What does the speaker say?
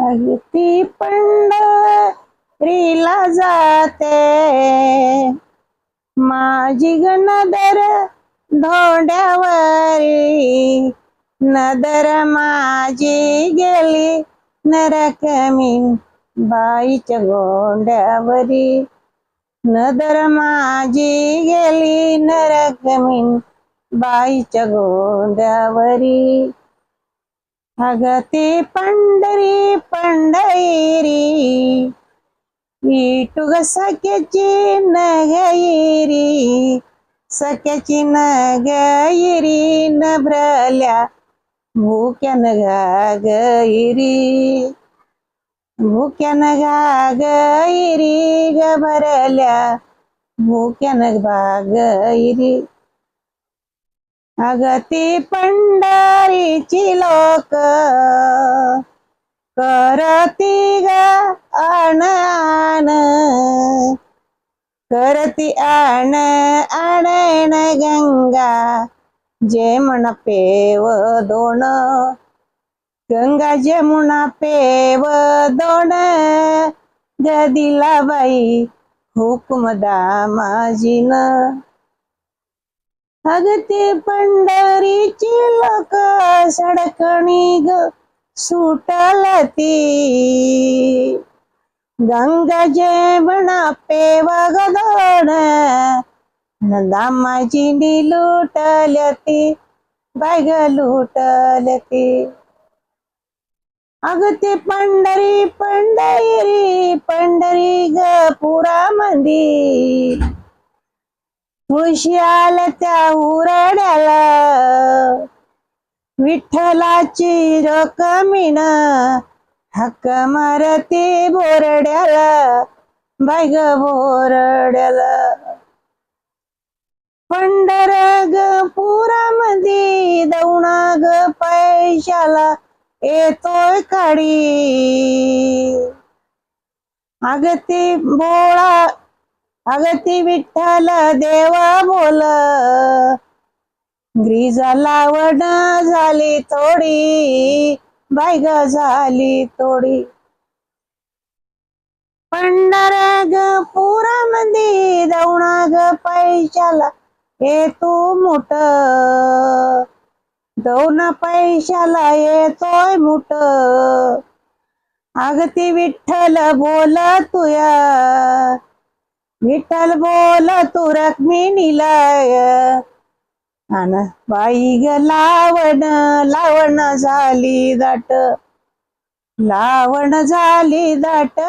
अगती पंढरीला जाते माझी नदर धोंड्यावरी, नदर माझी गेली नरकमी बाईच्या गोंड्यावरी, नदर माझी गेली नरकमी बाईच्या गोंड्यावरी. अगती पंढरी पंढरी इटुग सख्याची नगैरी, सख्याची नगैरी नभरल्या भुक्यान घागैरी, भुक्यान घागैरी गभरल्या भुक्यान भागैरी. अगती पंढरीची लोक करती ग आण आण, करती आण आण गंगा जमुना पेव दोन, गंगा जमुना पेव दोन गदिला बाई हुकुम दामाजीन. अगती पंढरीची लोक सडकणी ग सुटलती, गंगा जमुना पेव गदोड दामाजी लुटलती बाय ग लुटलती. अगती पंढरी पंढरी पंढरी ग पुरा मंदी, तुळशी आल्या त्या उरड्याला विठ्ठलाची रकमीन हक्क मारती बोरड्याला बाय ग बोरड्याला. पंढर ग पुरामंदी दौणा ग पैशाला येतोय काडी, अगती बोळा अगती विठ्ठल देवा बोल, ग्रीजा लावण झाली थोडी बाय ग झाली थोडी. पंढर ग पुरामंदी दौणा ग पैशाला येतो मोठ, दौन पैशाला येतोय मोठ. अगती विठ्ठल बोल तुया, विठ्ठल बोल तू रखमिनीला, अन बाई ग लावण लावण झाली दाट, लावण झाली दाट